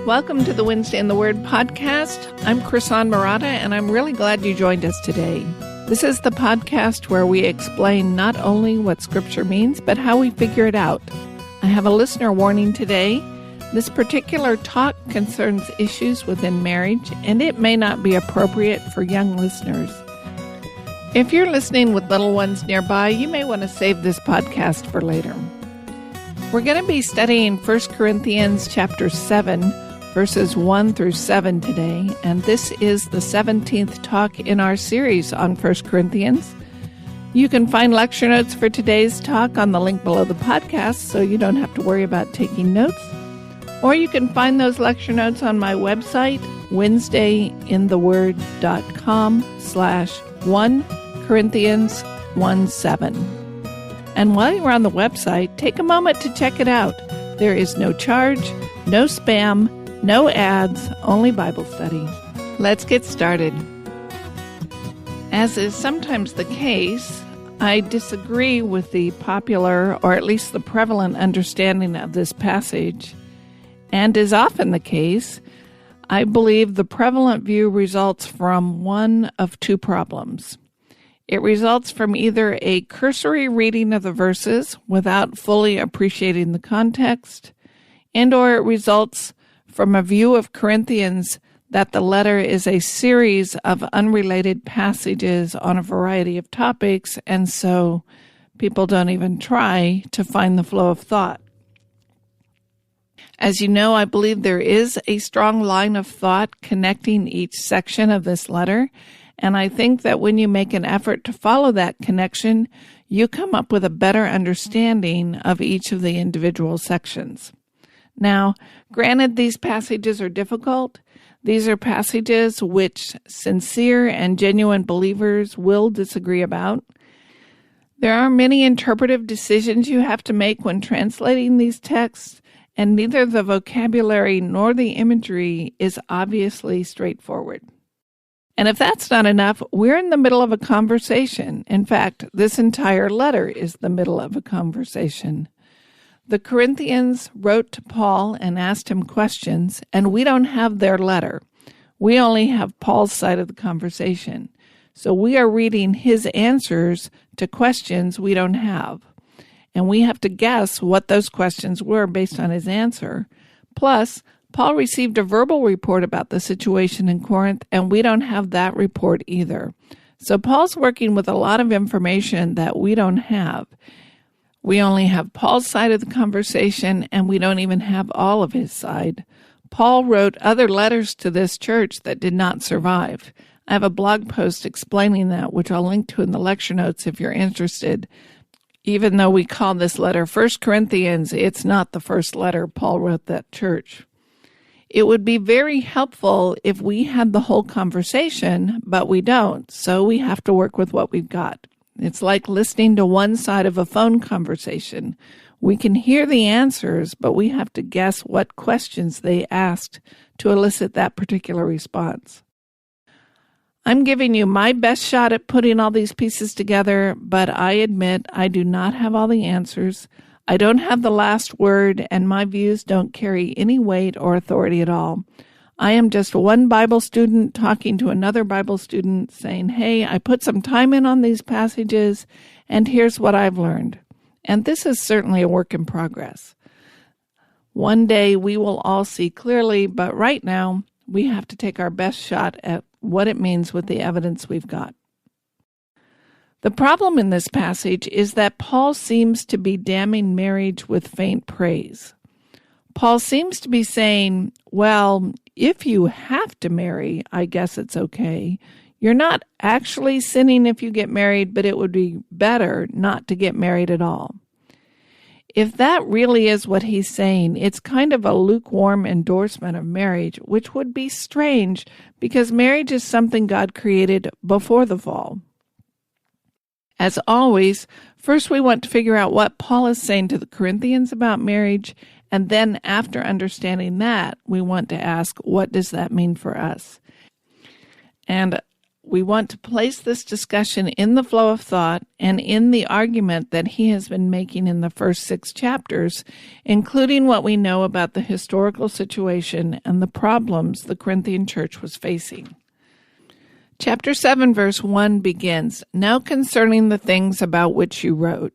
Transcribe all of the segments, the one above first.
Welcome to the Wednesday in the Word podcast. I'm Krisan Marotta, and I'm really glad you joined us today. This is the podcast where we explain not only what Scripture means, but how we figure it out. I have a listener warning today. This particular talk concerns issues within marriage, and it may not be appropriate for young listeners. If you're listening with little ones nearby, you may want to save this podcast for later. We're going to be studying 1 Corinthians chapter 7, verses 1 through 7 today, and this is the 17th talk in our series on 1 Corinthians. You can find lecture notes for today's talk on the link below the podcast, so you don't have to worry about taking notes. Or you can find those lecture notes on my website, wednesdayintheword.com/1Corinthians17. And while you're on the website, take a moment to check it out. There is no charge, no spam, no ads, only Bible study. Let's get started. As is sometimes the case, I disagree with the popular, or at least the prevalent understanding of this passage. And is often the case, I believe the prevalent view results from one of two problems. It results from either a cursory reading of the verses without fully appreciating the context, and/or it results from a view of Corinthians that the letter is a series of unrelated passages on a variety of topics, and so people don't even try to find the flow of thought. As you know, I believe there is a strong line of thought connecting each section of this letter, and I think that when you make an effort to follow that connection, you come up with a better understanding of each of the individual sections. Now, granted, these passages are difficult. These are passages which sincere and genuine believers will disagree about. There are many interpretive decisions you have to make when translating these texts, and neither the vocabulary nor the imagery is obviously straightforward. And if that's not enough, we're in the middle of a conversation. In fact, this entire letter is the middle of a conversation. The Corinthians wrote to Paul and asked him questions, and we don't have their letter. We only have Paul's side of the conversation. So we are reading his answers to questions we don't have. And we have to guess what those questions were based on his answer. Plus, Paul received a verbal report about the situation in Corinth, and we don't have that report either. So Paul's working with a lot of information that we don't have. We only have Paul's side of the conversation, and we don't even have all of his side. Paul wrote other letters to this church that did not survive. I have a blog post explaining that, which I'll link to in the lecture notes if you're interested. Even though we call this letter 1 Corinthians, it's not the first letter Paul wrote that church. It would be very helpful if we had the whole conversation, but we don't, so we have to work with what we've got. It's like listening to one side of a phone conversation. We can hear the answers, but we have to guess what questions they asked to elicit that particular response. I'm giving you my best shot at putting all these pieces together, but I admit I do not have all the answers. I don't have the last word, and my views don't carry any weight or authority at all. I am just one Bible student talking to another Bible student saying, hey, I put some time in on these passages, and here's what I've learned. And this is certainly a work in progress. One day we will all see clearly, but right now we have to take our best shot at what it means with the evidence we've got. The problem in this passage is that Paul seems to be damning marriage with faint praise. Paul seems to be saying, well, if you have to marry, I guess it's okay. You're not actually sinning if you get married, but it would be better not to get married at all. If that really is what he's saying, it's kind of a lukewarm endorsement of marriage, which would be strange because marriage is something God created before the fall. As always, first we want to figure out what Paul is saying to the Corinthians about marriage, and then after understanding that, we want to ask, what does that mean for us? And we want to place this discussion in the flow of thought and in the argument that he has been making in the first 6 chapters, including what we know about the historical situation and the problems the Corinthian church was facing. Chapter 7, verse 1 begins, "Now concerning the things about which you wrote."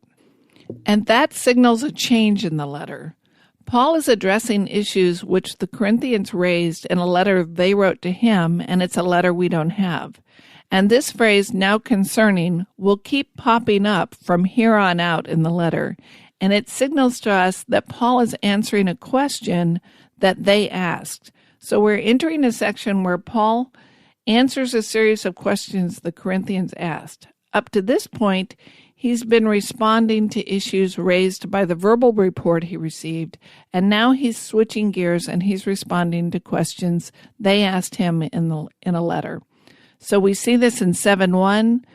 And that signals a change in the letter. Paul is addressing issues which the Corinthians raised in a letter they wrote to him, and it's a letter we don't have. And this phrase, "now concerning," will keep popping up from here on out in the letter, and it signals to us that Paul is answering a question that they asked. So we're entering a section where Paul answers a series of questions the Corinthians asked. Up to this point, he's been responding to issues raised by the verbal report he received, and now he's switching gears and he's responding to questions they asked him in a letter. So we see this in 7:1,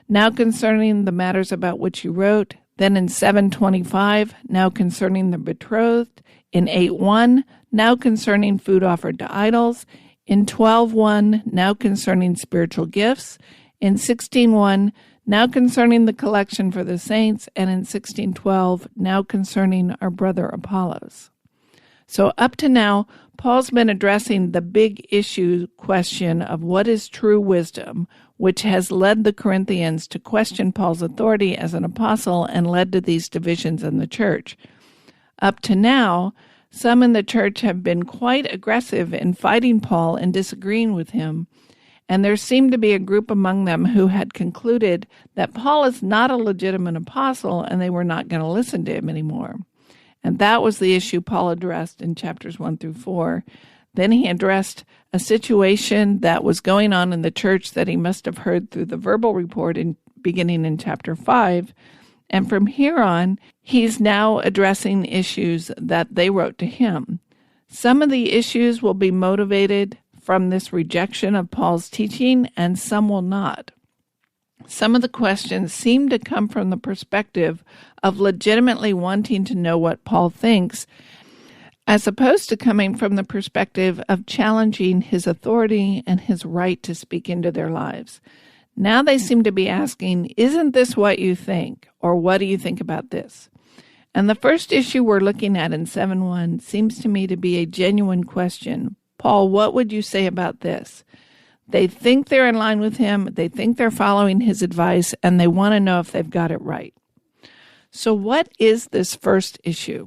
"Now concerning the matters about which you wrote." Then in 7:25, "Now concerning the betrothed." In 8:1, "Now concerning food offered to idols." In 12:1, "Now concerning spiritual gifts." In 16:1, "Now concerning the collection for the saints." And in 16:12, "Now concerning our brother Apollos." So up to now, Paul's been addressing the big issue question of what is true wisdom, which has led the Corinthians to question Paul's authority as an apostle and led to these divisions in the church. Up to now, some in the church have been quite aggressive in fighting Paul and disagreeing with him, and there seemed to be a group among them who had concluded that Paul is not a legitimate apostle and they were not going to listen to him anymore. And that was the issue Paul addressed in chapters 1 through 4. Then he addressed a situation that was going on in the church that he must have heard through the verbal report beginning in chapter 5. And from here on, he's now addressing issues that they wrote to him. Some of the issues will be motivated from this rejection of Paul's teaching, and some will not. Some of the questions seem to come from the perspective of legitimately wanting to know what Paul thinks, as opposed to coming from the perspective of challenging his authority and his right to speak into their lives. Now they seem to be asking, "Isn't this what you think?" or "What do you think about this?" And the first issue we're looking at in 7:1 seems to me to be a genuine question. "Paul, what would you say about this?" They think they're in line with him, they think they're following his advice, and they want to know if they've got it right. So what is this first issue?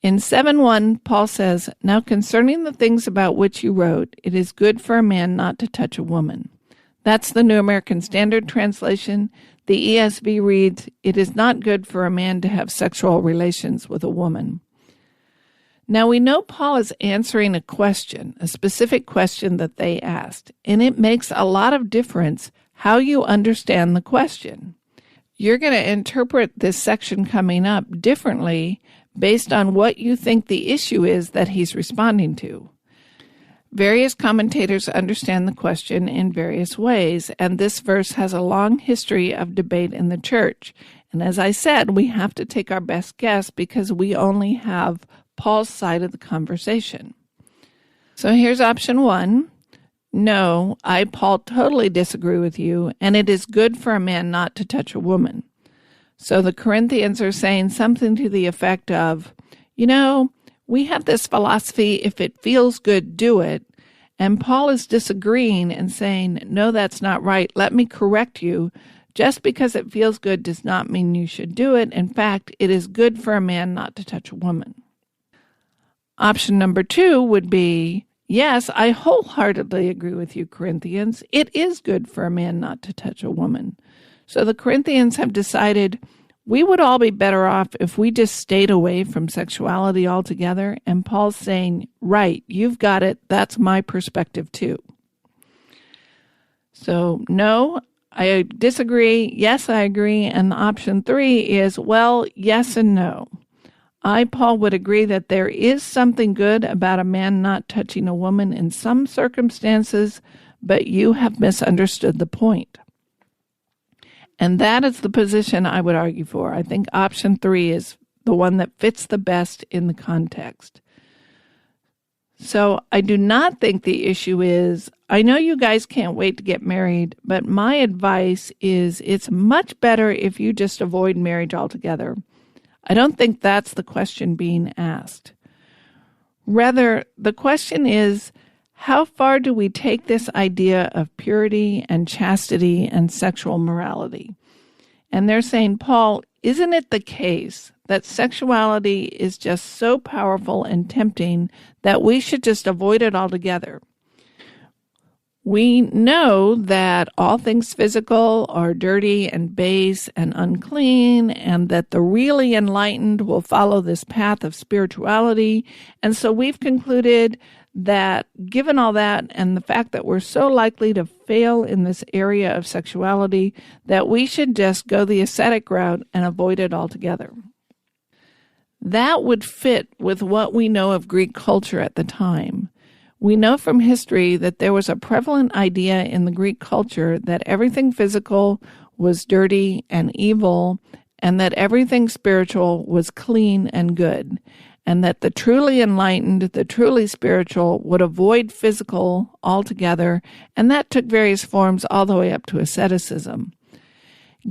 In 7:1, Paul says, "Now concerning the things about which you wrote, it is good for a man not to touch a woman." That's the New American Standard Translation. The ESV reads, "It is not good for a man to have sexual relations with a woman." Now we know Paul is answering a question, a specific question that they asked, and it makes a lot of difference how you understand the question. You're going to interpret this section coming up differently based on what you think the issue is that he's responding to. Various commentators understand the question in various ways, and this verse has a long history of debate in the church. And as I said, we have to take our best guess because we only have Paul's side of the conversation. So here's option 1. "No, I, Paul, totally disagree with you, and it is good for a man not to touch a woman." So the Corinthians are saying something to the effect of, we have this philosophy, if it feels good, do it. And Paul is disagreeing and saying, "No, that's not right. Let me correct you. Just because it feels good does not mean you should do it. In fact, it is good for a man not to touch a woman." Option number 2 would be, "Yes, I wholeheartedly agree with you, Corinthians. It is good for a man not to touch a woman." So the Corinthians have decided we would all be better off if we just stayed away from sexuality altogether. And Paul's saying, "Right, you've got it. That's my perspective too." So no, I disagree. Yes, I agree. And option 3 is, well, yes and no. I, Paul, would agree that there is something good about a man not touching a woman in some circumstances, but you have misunderstood the point. And that is the position I would argue for. I think option 3 is the one that fits the best in the context. So I do not think the issue is, I know you guys can't wait to get married, but my advice is it's much better if you just avoid marriage altogether. I don't think that's the question being asked. Rather, the question is, how far do we take this idea of purity and chastity and sexual morality? And they're saying, Paul, isn't it the case that sexuality is just so powerful and tempting that we should just avoid it altogether? We know that all things physical are dirty and base and unclean, and that the really enlightened will follow this path of spirituality. And so we've concluded that given all that and the fact that we're so likely to fail in this area of sexuality, that we should just go the ascetic route and avoid it altogether. That would fit with what we know of Greek culture at the time. We know from history that there was a prevalent idea in the Greek culture that everything physical was dirty and evil, and that everything spiritual was clean and good, and that the truly enlightened, the truly spiritual, would avoid physical altogether, and that took various forms all the way up to asceticism.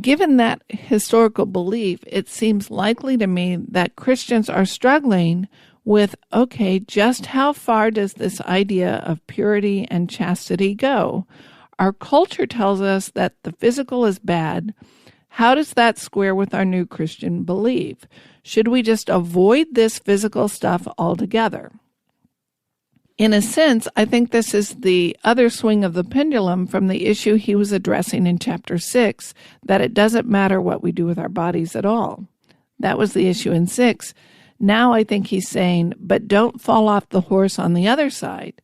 Given that historical belief, it seems likely to me that Christians are struggling with, okay, just how far does this idea of purity and chastity go? Our culture tells us that the physical is bad. How does that square with our new Christian belief? Should we just avoid this physical stuff altogether? In a sense, I think this is the other swing of the pendulum from the issue he was addressing in chapter 6, that it doesn't matter what we do with our bodies at all. That was the issue in 6. Now I think he's saying, but don't fall off the horse on the other side.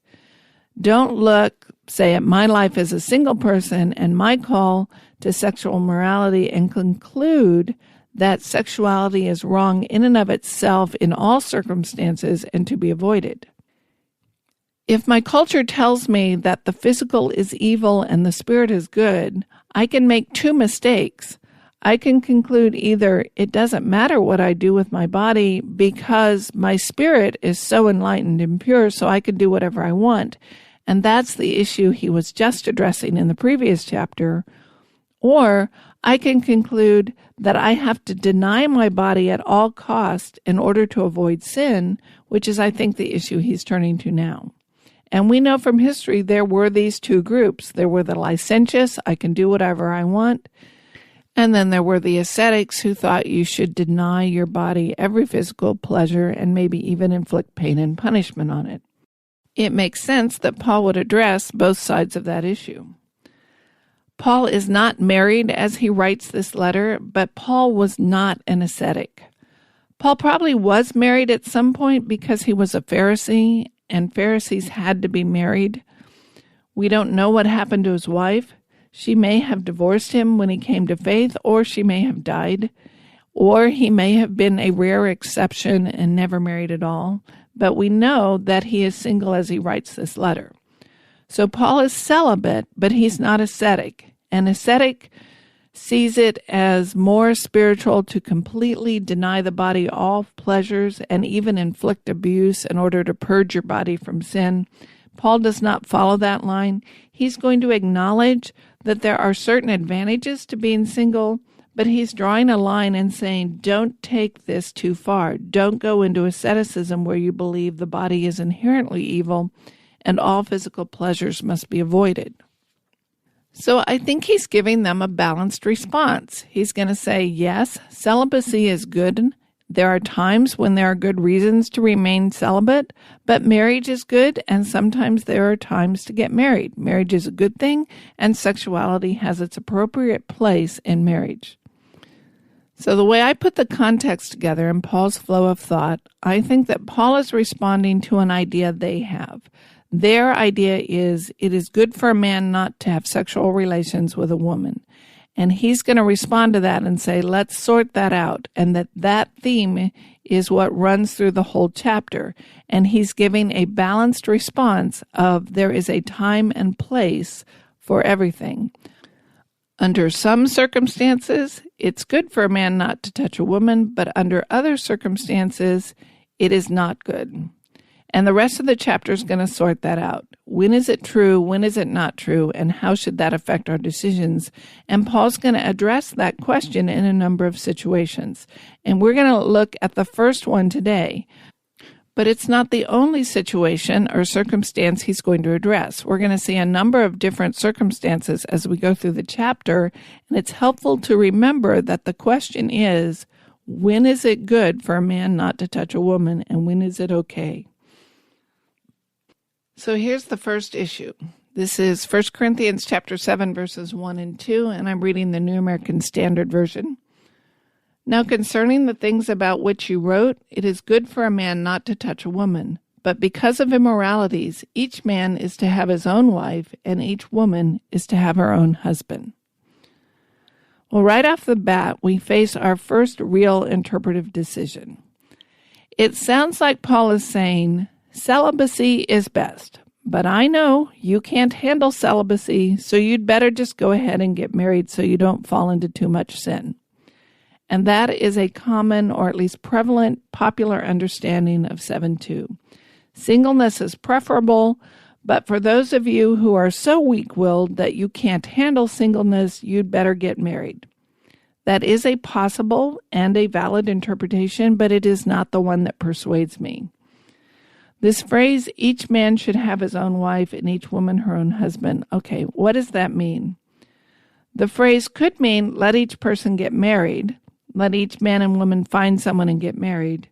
Don't look, say, at my life as a single person and my call to sexual morality and conclude that sexuality is wrong in and of itself in all circumstances and to be avoided. If my culture tells me that the physical is evil and the spirit is good, I can make two mistakes. I can conclude either it doesn't matter what I do with my body because my spirit is so enlightened and pure, so I can do whatever I want. And that's the issue he was just addressing in the previous chapter. Or I can conclude that I have to deny my body at all cost in order to avoid sin, which is, I think, the issue he's turning to now. And we know from history there were these two groups. There were the licentious, I can do whatever I want. And then there were the ascetics who thought you should deny your body every physical pleasure and maybe even inflict pain and punishment on it. It makes sense that Paul would address both sides of that issue. Paul is not married as he writes this letter, but Paul was not an ascetic. Paul probably was married at some point because he was a Pharisee, and Pharisees had to be married. We don't know what happened to his wife. She may have divorced him when he came to faith, or she may have died, or he may have been a rare exception and never married at all. But we know that he is single as he writes this letter. So Paul is celibate, but he's not ascetic. An ascetic sees it as more spiritual to completely deny the body all pleasures and even inflict abuse in order to purge your body from sin. Paul does not follow that line. He's going to acknowledge that there are certain advantages to being single, but he's drawing a line and saying, don't take this too far. Don't go into asceticism where you believe the body is inherently evil and all physical pleasures must be avoided. So I think he's giving them a balanced response. He's going to say, yes, celibacy is good. There are times when there are good reasons to remain celibate, but marriage is good, and sometimes there are times to get married. Marriage is a good thing, and sexuality has its appropriate place in marriage. So the way I put the context together in Paul's flow of thought, I think that Paul is responding to an idea they have. Their idea is it is good for a man not to have sexual relations with a woman. And he's going to respond to that and say, let's sort that out. And that theme is what runs through the whole chapter. And he's giving a balanced response of there is a time and place for everything. Under some circumstances, it's good for a man not to touch a woman, but under other circumstances, it is not good. And the rest of the chapter is going to sort that out. When is it true? When is it not true? And how should that affect our decisions? And Paul's going to address that question in a number of situations. And we're going to look at the first one today. But it's not the only situation or circumstance he's going to address. We're going to see a number of different circumstances as we go through the chapter. And it's helpful to remember that the question is, when is it good for a man not to touch a woman? And when is it okay? So here's the first issue. This is 1 Corinthians chapter 7, verses 1 and 2, and I'm reading the New American Standard Version. Now concerning the things about which you wrote, it is good for a man not to touch a woman. But because of immoralities, each man is to have his own wife, and each woman is to have her own husband. Well, right off the bat, we face our first real interpretive decision. It sounds like Paul is saying, celibacy is best, but I know you can't handle celibacy, so you'd better just go ahead and get married so you don't fall into too much sin. And that is a common, or at least prevalent, popular understanding of 7:2. Singleness is preferable, but for those of you who are so weak-willed that you can't handle singleness, you'd better get married. That is a possible and a valid interpretation, but it is not the one that persuades me. This phrase, each man should have his own wife and each woman her own husband. Okay, what does that mean? The phrase could mean let each person get married, let each man and woman find someone and get married.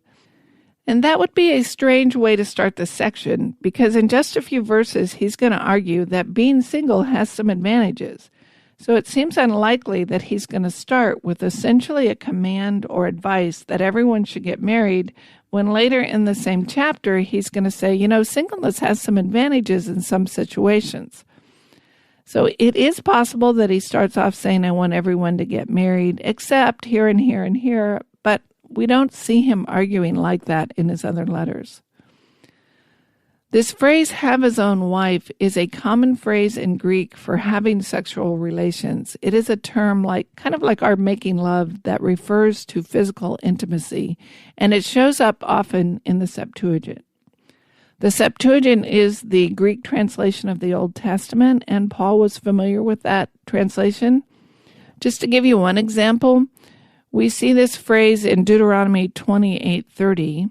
And that would be a strange way to start this section, because in just a few verses, he's going to argue that being single has some advantages. So it seems unlikely that he's going to start with essentially a command or advice that everyone should get married, when later in the same chapter, he's going to say, singleness has some advantages in some situations. So it is possible that he starts off saying, I want everyone to get married, except here and here and here, but we don't see him arguing like that in his other letters. This phrase, have his own wife, is a common phrase in Greek for having sexual relations. It is a term kind of like our making love that refers to physical intimacy, and it shows up often in the Septuagint. The Septuagint is the Greek translation of the Old Testament, and Paul was familiar with that translation. Just to give you one example, we see this phrase in Deuteronomy 28:30.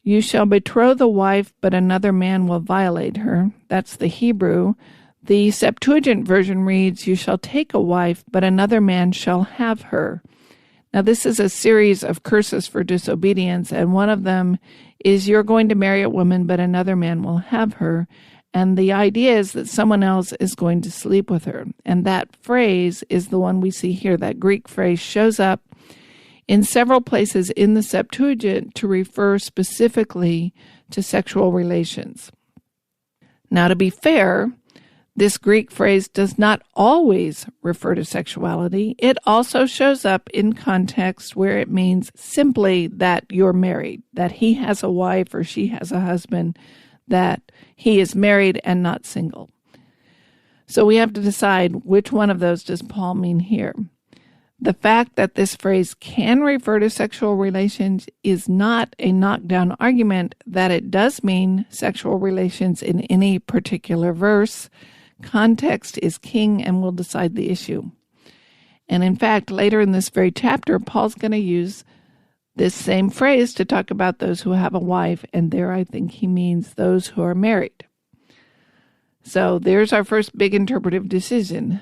You shall betroth a wife, but another man will violate her. That's the Hebrew. The Septuagint version reads, you shall take a wife, but another man shall have her. Now, this is a series of curses for disobedience, and one of them is you're going to marry a woman, but another man will have her. And the idea is that someone else is going to sleep with her. And that phrase is the one we see here. That Greek phrase shows up in several places in the Septuagint to refer specifically to sexual relations. Now, to be fair, this Greek phrase does not always refer to sexuality. It also shows up in context where it means simply that you're married, that he has a wife or she has a husband, that he is married and not single. So we have to decide which one of those does Paul mean here. The fact that this phrase can refer to sexual relations is not a knockdown argument that it does mean sexual relations in any particular verse. Context is king and will decide the issue. And in fact, later in this very chapter, Paul's going to use this same phrase to talk about those who have a wife, and there I think he means those who are married. So there's our first big interpretive decision.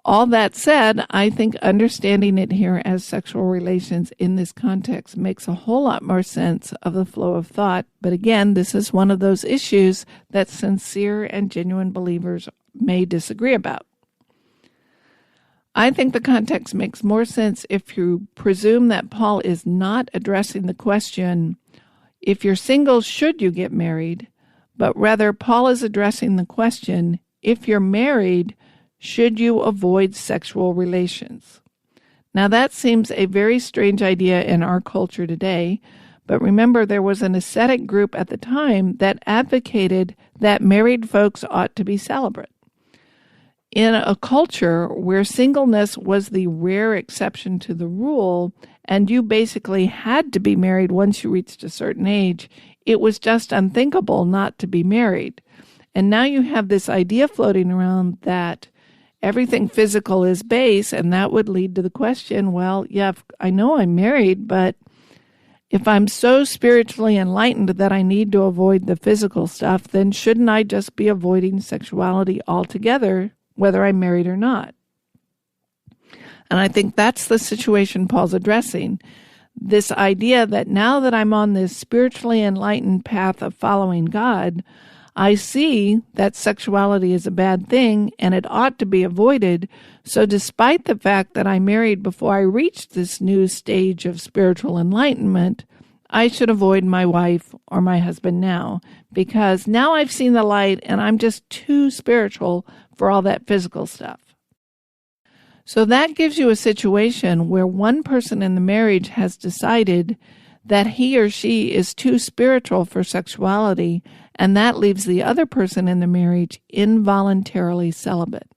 All that said, I think understanding it here as sexual relations in this context makes a whole lot more sense of the flow of thought. But again, this is one of those issues that sincere and genuine believers may disagree about. I think the context makes more sense if you presume that Paul is not addressing the question, if you're single, should you get married? But rather, Paul is addressing the question, if you're married, should you avoid sexual relations? Now, that seems a very strange idea in our culture today, but remember there was an ascetic group at the time that advocated that married folks ought to be celibate. In a culture where singleness was the rare exception to the rule, and you basically had to be married once you reached a certain age, it was just unthinkable not to be married. And now you have this idea floating around that everything physical is base, and that would lead to the question, well, yeah, I know I'm married, but if I'm so spiritually enlightened that I need to avoid the physical stuff, then shouldn't I just be avoiding sexuality altogether, whether I'm married or not? And I think that's the situation Paul's addressing. This idea that now that I'm on this spiritually enlightened path of following God, I see that sexuality is a bad thing and it ought to be avoided. So despite the fact that I married before I reached this new stage of spiritual enlightenment, I should avoid my wife or my husband now, because now I've seen the light and I'm just too spiritual for all that physical stuff. So that gives you a situation where one person in the marriage has decided that he or she is too spiritual for sexuality, and that leaves the other person in the marriage involuntarily celibate.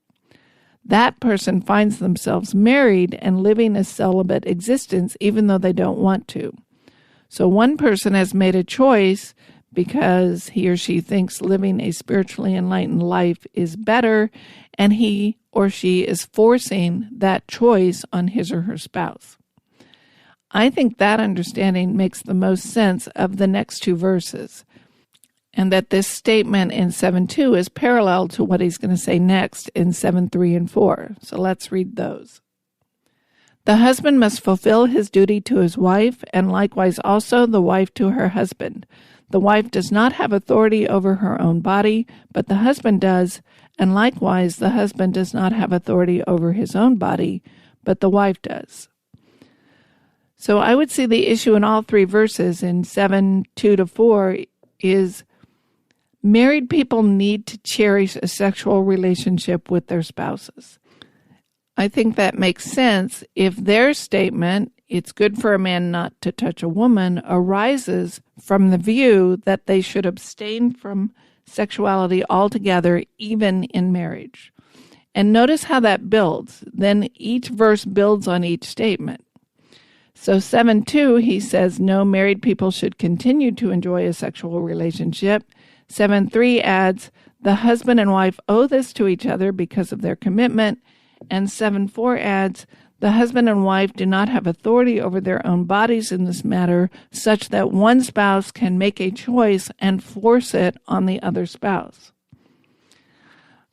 That person finds themselves married and living a celibate existence even though they don't want to. So one person has made a choice because he or she thinks living a spiritually enlightened life is better, and he or she is forcing that choice on his or her spouse. I think that understanding makes the most sense of the next two verses, and that this statement in 7:2 is parallel to what he's going to say next in 7:3 and 4. So let's read those. The husband must fulfill his duty to his wife, and likewise also the wife to her husband. The wife does not have authority over her own body, but the husband does, and likewise the husband does not have authority over his own body, but the wife does. So I would see the issue in all three verses in 7:2-4 is married people need to cherish a sexual relationship with their spouses. I think that makes sense if their statement, it's good for a man not to touch a woman, arises from the view that they should abstain from sexuality altogether, even in marriage. And notice how that builds. Then each verse builds on each statement. So 7:2, he says, no, married people should continue to enjoy a sexual relationship. 7:3 adds, the husband and wife owe this to each other because of their commitment. And 7:4 adds, the husband and wife do not have authority over their own bodies in this matter, such that one spouse can make a choice and force it on the other spouse.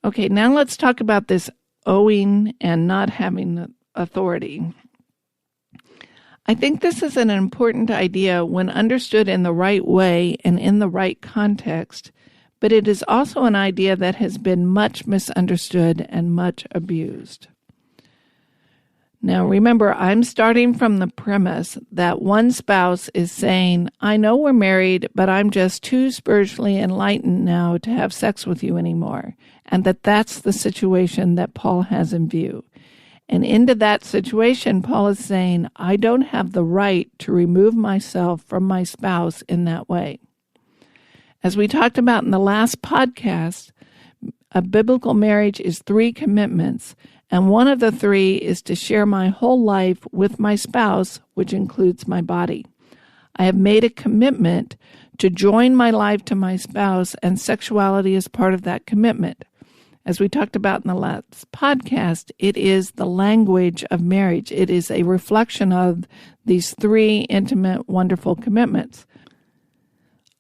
Okay, now let's talk about this owing and not having authority. I think this is an important idea when understood in the right way and in the right context, but it is also an idea that has been much misunderstood and much abused. Now remember, I'm starting from the premise that one spouse is saying, I know we're married, but I'm just too spiritually enlightened now to have sex with you anymore, and that's the situation that Paul has in view. And into that situation, Paul is saying, I don't have the right to remove myself from my spouse in that way. As we talked about in the last podcast, a biblical marriage is 3 commitments, and one of the 3 is to share my whole life with my spouse, which includes my body. I have made a commitment to join my life to my spouse, and sexuality is part of that commitment. As we talked about in the last podcast, it is the language of marriage. It is a reflection of these 3 intimate, wonderful commitments.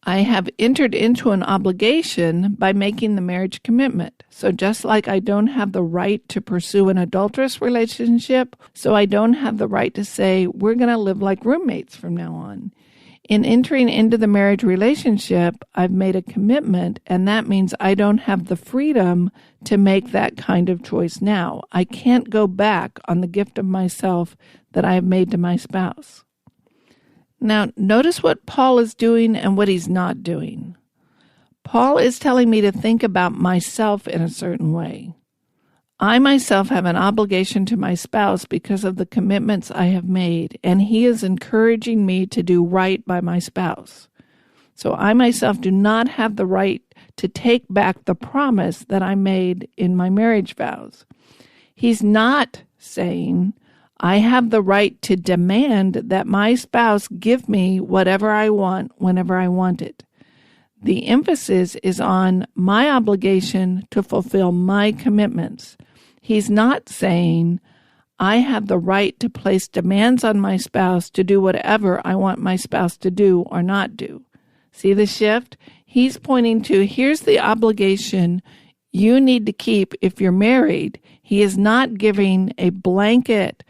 I have entered into an obligation by making the marriage commitment. So just like I don't have the right to pursue an adulterous relationship, so I don't have the right to say, we're going to live like roommates from now on. In entering into the marriage relationship, I've made a commitment, and that means I don't have the freedom to make that kind of choice now. I can't go back on the gift of myself that I have made to my spouse. Now, notice what Paul is doing and what he's not doing. Paul is telling me to think about myself in a certain way. I myself have an obligation to my spouse because of the commitments I have made, and he is encouraging me to do right by my spouse. So I myself do not have the right to take back the promise that I made in my marriage vows. He's not saying, I have the right to demand that my spouse give me whatever I want whenever I want it. The emphasis is on my obligation to fulfill my commitments. He's not saying, I have the right to place demands on my spouse to do whatever I want my spouse to do or not do. See the shift? He's pointing to, here's the obligation you need to keep if you're married. He is not giving a blanket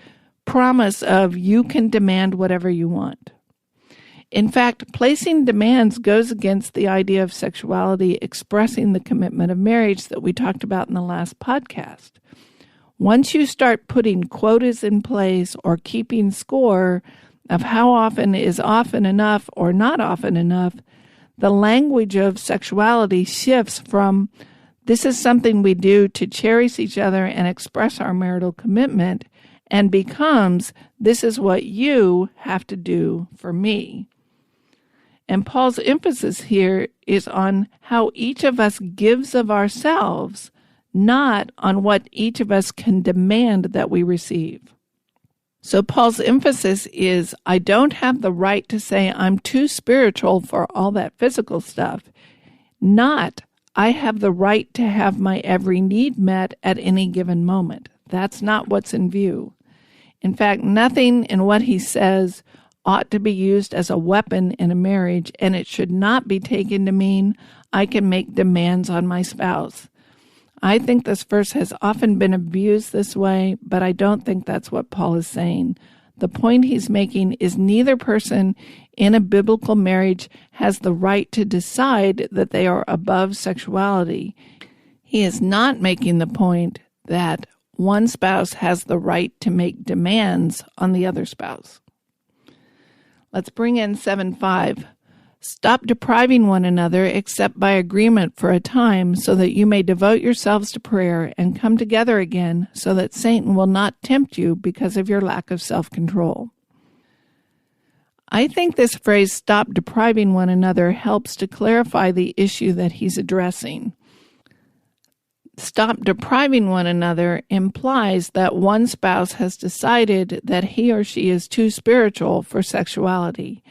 promise of you can demand whatever you want. In fact, placing demands goes against the idea of sexuality expressing the commitment of marriage that we talked about in the last podcast. Once you start putting quotas in place or keeping score of how often is often enough or not often enough, the language of sexuality shifts from this is something we do to cherish each other and express our marital commitment and becomes this is what you have to do for me. And Paul's emphasis here is on how each of us gives of ourselves, not on what each of us can demand that we receive. So Paul's emphasis is, I don't have the right to say I'm too spiritual for all that physical stuff, not I have the right to have my every need met at any given moment. That's not what's in view. In fact, nothing in what he says ought to be used as a weapon in a marriage, and it should not be taken to mean I can make demands on my spouse. I think this verse has often been abused this way, but I don't think that's what Paul is saying. The point he's making is neither person in a biblical marriage has the right to decide that they are above sexuality. He is not making the point that one spouse has the right to make demands on the other spouse. Let's bring in 7:5. Stop depriving one another except by agreement for a time so that you may devote yourselves to prayer and come together again so that Satan will not tempt you because of your lack of self-control. I think this phrase, stop depriving one another, helps to clarify the issue that he's addressing. Stop depriving one another implies that one spouse has decided that he or she is too spiritual for sexuality.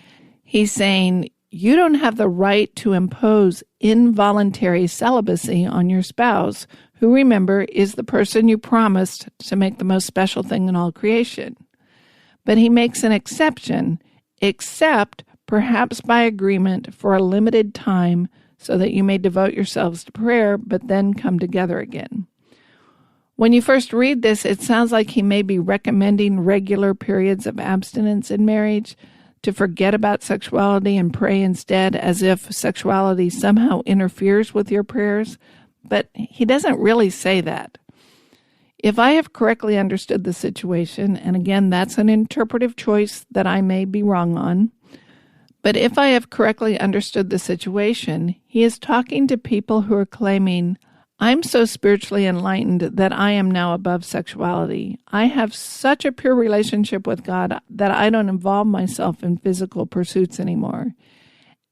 He's saying, you don't have the right to impose involuntary celibacy on your spouse, who, remember, is the person you promised to make the most special thing in all creation. But he makes an exception, except perhaps by agreement for a limited time so that you may devote yourselves to prayer, but then come together again. When you first read this, it sounds like he may be recommending regular periods of abstinence in marriage, to forget about sexuality and pray instead, as if sexuality somehow interferes with your prayers. But he doesn't really say that. If I have correctly understood the situation, and again, that's an interpretive choice that I may be wrong on, but if I have correctly understood the situation, he is talking to people who are claiming, I'm so spiritually enlightened that I am now above sexuality. I have such a pure relationship with God that I don't involve myself in physical pursuits anymore.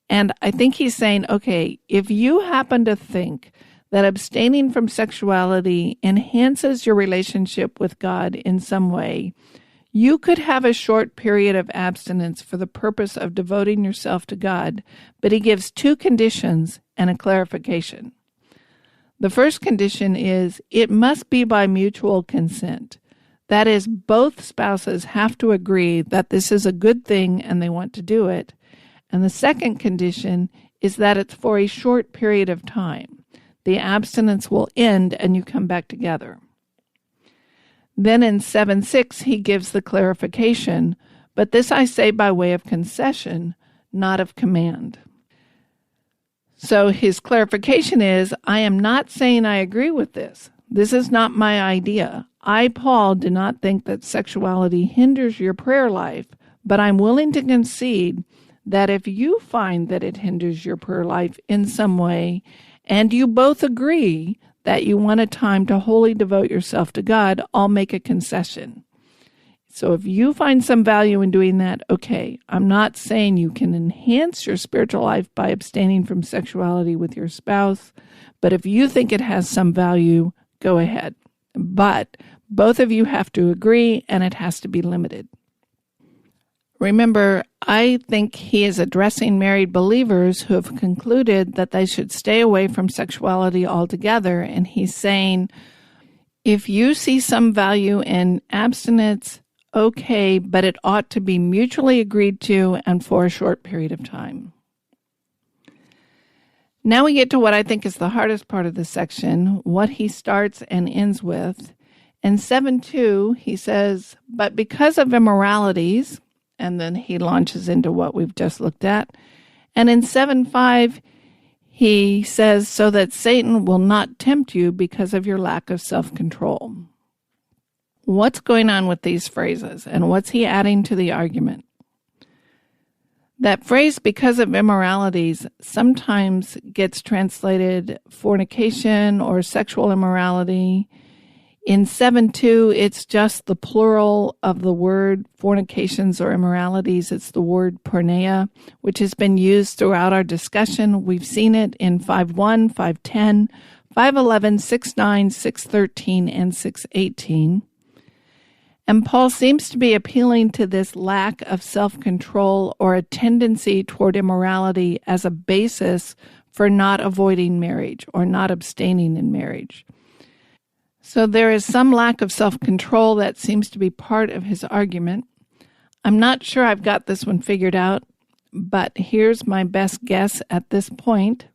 And I think he's saying, okay, if you happen to think that abstaining from sexuality enhances your relationship with God in some way, you could have a short period of abstinence for the purpose of devoting yourself to God, but he gives two conditions and a clarification. The first condition is it must be by mutual consent. That is, both spouses have to agree that this is a good thing and they want to do it. And the second condition is that it's for a short period of time. The abstinence will end and you come back together. Then in 7:6, he gives the clarification, but this I say by way of concession, not of command. So his clarification is, I am not saying I agree with this. This is not my idea. I, Paul, do not think that sexuality hinders your prayer life, but I'm willing to concede that if you find that it hinders your prayer life in some way, and you both agree that you want a time to wholly devote yourself to God, I'll make a concession. So if you find some value in doing that, okay, I'm not saying you can enhance your spiritual life by abstaining from sexuality with your spouse, but if you think it has some value, go ahead. but both of you have to agree and it has to be limited. Remember, I think he is addressing married believers who have concluded that they should stay away from sexuality altogether, and he's saying, if you see some value in abstinence, okay, but it ought to be mutually agreed to and for a short period of time. Now we get to what I think is the hardest part of this section, what he starts and ends with. In 7:2, he says, but because of immoralities, and then he launches into what we've just looked at. And in 7:5, he says, so that Satan will not tempt you because of your lack of self-control. What's going on with these phrases, and what's he adding to the argument? That phrase, because of immoralities, sometimes gets translated fornication or sexual immorality. In 7:2, it's just the plural of the word fornications or immoralities. It's the word porneia, which has been used throughout our discussion. We've seen it in 5:1, 5:10, 5:11, 6:9, 6:13, and 6:18. And Paul seems to be appealing to this lack of self-control or a tendency toward immorality as a basis for not avoiding marriage or not abstaining in marriage. So there is some lack of self-control that seems to be part of his argument. I'm not sure I've got this one figured out, but here's my best guess at this point.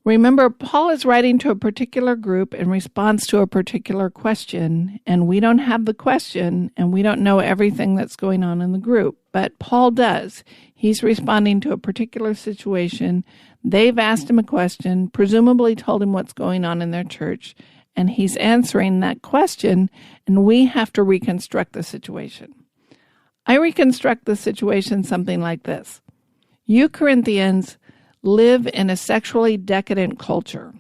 Remember, Paul is writing to a particular group in response to a particular question, and we don't have the question, and we don't know everything that's going on in the group, but Paul does. He's responding to a particular situation. They've asked him a question, presumably told him what's going on in their church, and he's answering that question, and we have to reconstruct the situation. I reconstruct the situation something like this. You Corinthians live in a sexually decadent culture.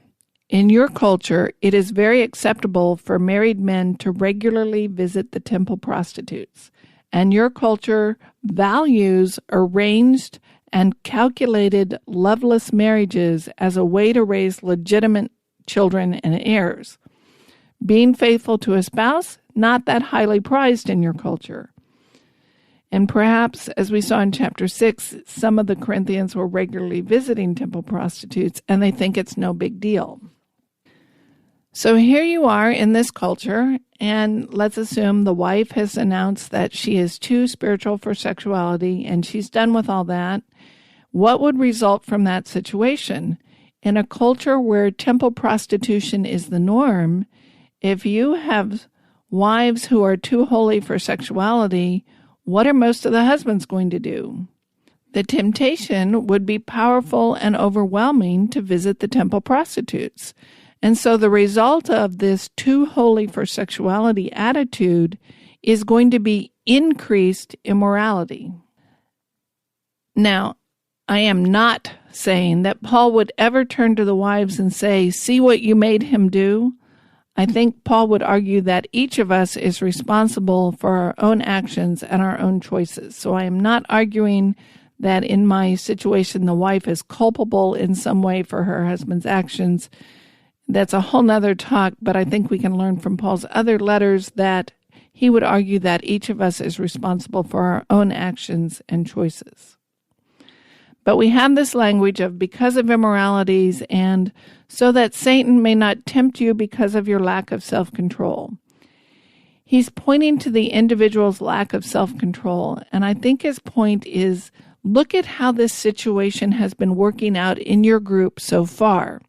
In your culture, it is very acceptable for married men to regularly visit the temple prostitutes, and your culture values arranged and calculated loveless marriages as a way to raise legitimate children and heirs. Being faithful to a spouse, not that highly prized in your culture. And perhaps, as we saw in chapter 6, some of the Corinthians were regularly visiting temple prostitutes, and they think it's no big deal. So here you are in this culture, and let's assume the wife has announced that she is too spiritual for sexuality, and she's done with all that. What would result from that situation? In a culture where temple prostitution is the norm, if you have wives who are too holy for sexuality, what are most of the husbands going to do? The temptation would be powerful and overwhelming to visit the temple prostitutes. And so the result of this too holy for sexuality attitude is going to be increased immorality. Now, I am not saying that Paul would ever turn to the wives and say, see what you made him do. I think Paul would argue that each of us is responsible for our own actions and our own choices. So I am not arguing that in my situation the wife is culpable in some way for her husband's actions. That's a whole nother talk, but I think we can learn from Paul's other letters that he would argue that each of us is responsible for our own actions and choices. But we have this language of because of immoralities and so that Satan may not tempt you because of your lack of self-control. He's pointing to the individual's lack of self-control, and I think his point is, look at how this situation has been working out in your group so far.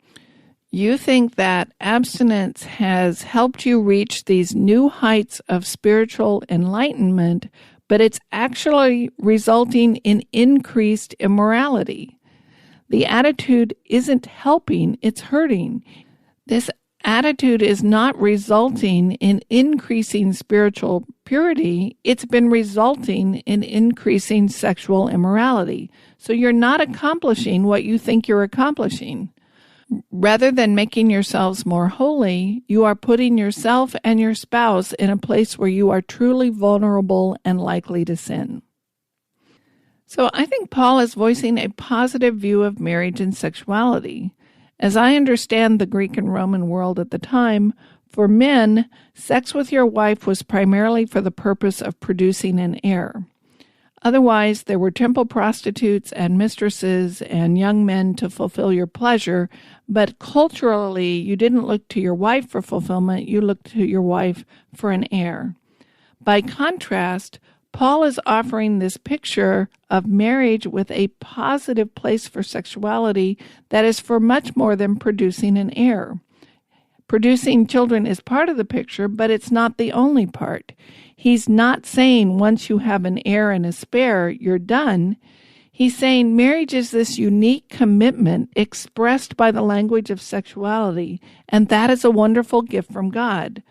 You think that abstinence has helped you reach these new heights of spiritual enlightenment, but it's actually resulting in increased immorality. The attitude isn't helping, it's hurting. This attitude is not resulting in increasing spiritual purity, it's been resulting in increasing sexual immorality. So you're not accomplishing what you think you're accomplishing. Rather than making yourselves more holy, you are putting yourself and your spouse in a place where you are truly vulnerable and likely to sin. So I think Paul is voicing a positive view of marriage and sexuality. As I understand the Greek and Roman world at the time, For men, sex with your wife was primarily for the purpose of producing an heir. Otherwise, there were temple prostitutes and mistresses and young men to fulfill your pleasure, but culturally, you didn't look to your wife for fulfillment, you looked to your wife for an heir. By contrast, Paul is offering this picture of marriage with a positive place for sexuality that is for much more than producing an heir. Producing children is part of the picture, but it's not the only part. He's not saying once you have an heir and a spare, you're done. He's saying marriage is this unique commitment expressed by the language of sexuality, and that is a wonderful gift from God.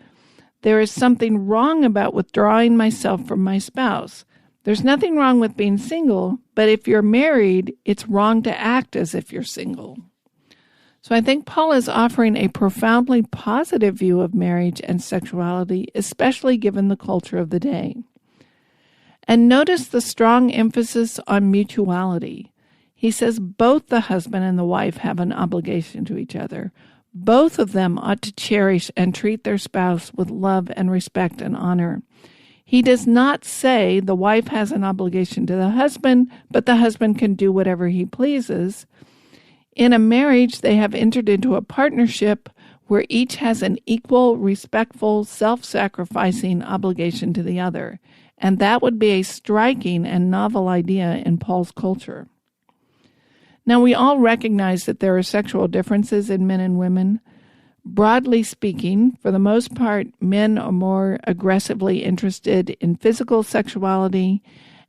There is something wrong about withdrawing myself from my spouse. There's nothing wrong with being single, but if you're married, it's wrong to act as if you're single. So I think Paul is offering a profoundly positive view of marriage and sexuality, especially given the culture of the day. And notice the strong emphasis on mutuality. He says both the husband and the wife have an obligation to each other. Both of them ought to cherish and treat their spouse with love and respect and honor. He does not say the wife has an obligation to the husband, but the husband can do whatever he pleases. In a marriage, they have entered into a partnership where each has an equal, respectful, self-sacrificing obligation to the other. And that would be a striking and novel idea in Paul's culture. Now, we all recognize that there are sexual differences in men and women. Broadly speaking, for the most part, men are more aggressively interested in physical sexuality,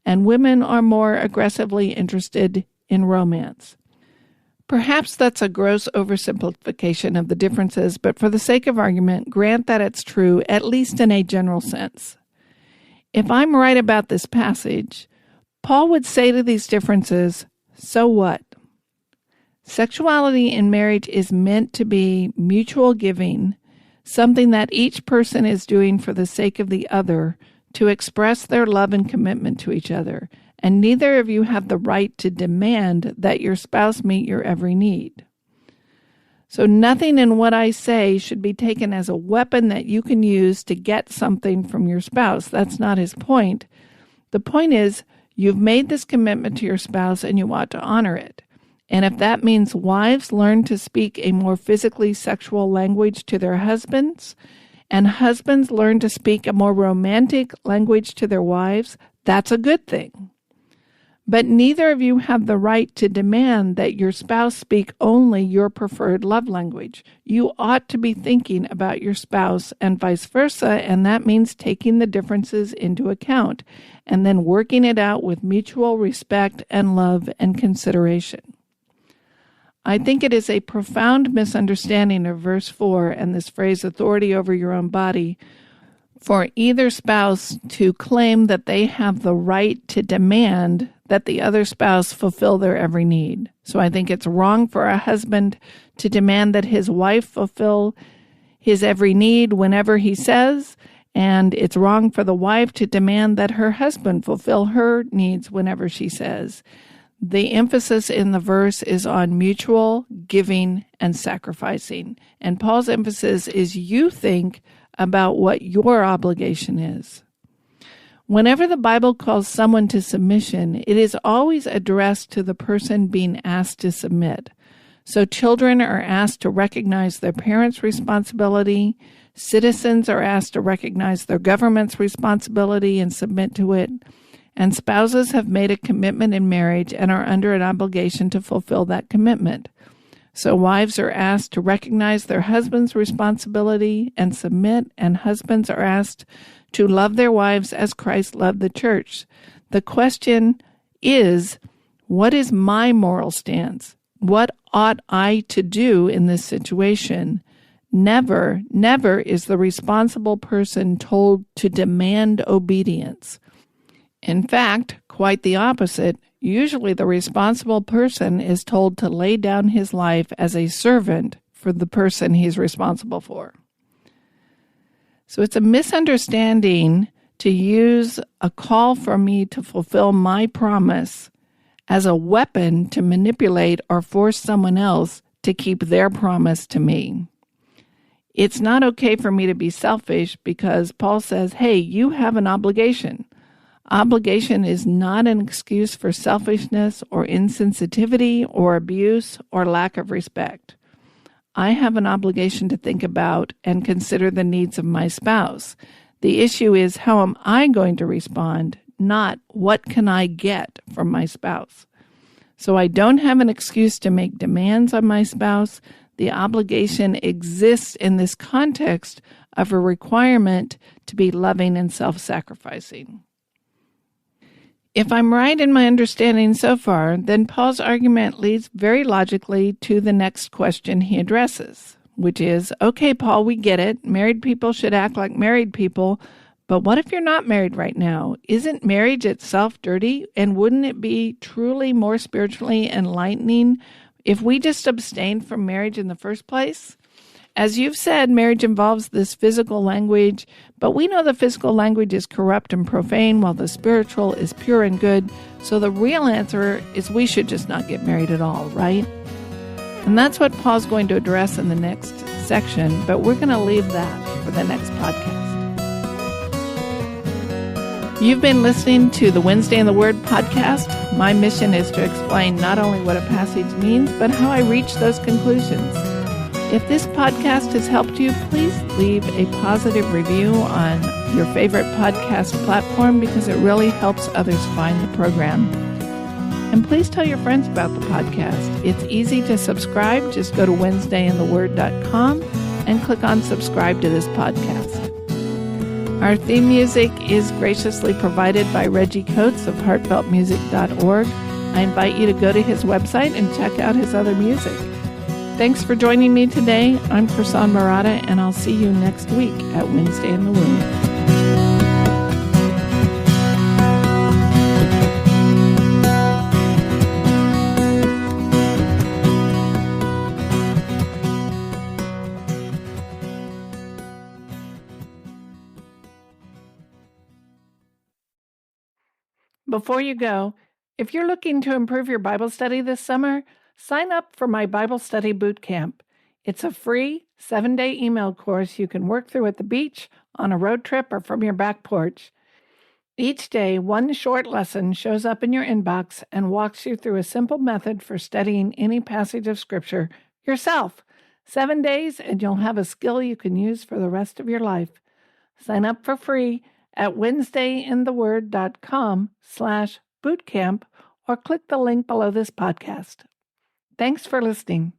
and women are more aggressively interested in romance. Perhaps that's a gross oversimplification of the differences, but for the sake of argument, grant that it's true, at least in a general sense. If I'm right about this passage, Paul would say to these differences, so what? Sexuality in marriage is meant to be mutual giving, something that each person is doing for the sake of the other to express their love and commitment to each other. And neither of you have the right to demand that your spouse meet your every need. So nothing in what I say should be taken as a weapon that you can use to get something from your spouse. That's not his point. The point is, you've made this commitment to your spouse and you ought to honor it. And if that means wives learn to speak a more physically sexual language to their husbands, and husbands learn to speak a more romantic language to their wives, that's a good thing. But neither of you have the right to demand that your spouse speak only your preferred love language. You ought to be thinking about your spouse and vice versa, and that means taking the differences into account and then working it out with mutual respect and love and consideration. I think it is a profound misunderstanding of verse 4 and this phrase, authority over your own body, for either spouse to claim that they have the right to demand that the other spouse fulfill their every need. So I think it's wrong for a husband to demand that his wife fulfill his every need whenever he says, and it's wrong for the wife to demand that her husband fulfill her needs whenever she says. The emphasis in the verse is on mutual giving and sacrificing. And Paul's emphasis is you think about what your obligation is. Whenever the Bible calls someone to submission, it is always addressed to the person being asked to submit. So children are asked to recognize their parents' responsibility. Citizens are asked to recognize their government's responsibility and submit to it. And spouses have made a commitment in marriage and are under an obligation to fulfill that commitment. So wives are asked to recognize their husband's responsibility and submit, and husbands are asked to love their wives as Christ loved the church. The question is, what is my moral stance? What ought I to do in this situation? Never, never is the responsible person told to demand obedience. In fact, quite the opposite. Usually the responsible person is told to lay down his life as a servant for the person he's responsible for. So it's a misunderstanding to use a call for me to fulfill my promise as a weapon to manipulate or force someone else to keep their promise to me. It's not okay for me to be selfish because Paul says, hey, you have an obligation. Obligation is not an excuse for selfishness or insensitivity or abuse or lack of respect. I have an obligation to think about and consider the needs of my spouse. The issue is, how am I going to respond, not what can I get from my spouse. So I don't have an excuse to make demands on my spouse. The obligation exists in this context of a requirement to be loving and self-sacrificing. If I'm right in my understanding so far, then Paul's argument leads very logically to the next question he addresses, which is, okay, Paul, we get it. Married people should act like married people. But what if you're not married right now? Isn't marriage itself dirty? And wouldn't it be truly more spiritually enlightening if we just abstained from marriage in the first place? As you've said, marriage involves this physical language, but we know the physical language is corrupt and profane, while the spiritual is pure and good. So the real answer is we should just not get married at all, right? And that's what Paul's going to address in the next section, but we're going to leave that for the next podcast. You've been listening to the Wednesday in the Word podcast. My mission is to explain not only what a passage means, but how I reach those conclusions. If this podcast has helped you, please leave a positive review on your favorite podcast platform because it really helps others find the program. And please tell your friends about the podcast. It's easy to subscribe. Just go to WednesdayInTheWord.com and click on subscribe to this podcast. Our theme music is graciously provided by Reggie Coates of heartfeltmusic.org. I invite you to go to his website and check out his other music. Thanks for joining me today. I'm Krisan Marotta, and I'll see you next week at Wednesday in the Word. Before you go, if you're looking to improve your Bible study this summer, sign up for my Bible Study Boot Camp. It's a free 7-day email course you can work through at the beach, on a road trip, or from your back porch. Each day, one short lesson shows up in your inbox and walks you through a simple method for studying any passage of Scripture yourself. 7 days, and you'll have a skill you can use for the rest of your life. Sign up for free at WednesdayInTheWord.com/bootcamp or click the link below this podcast. Thanks for listening.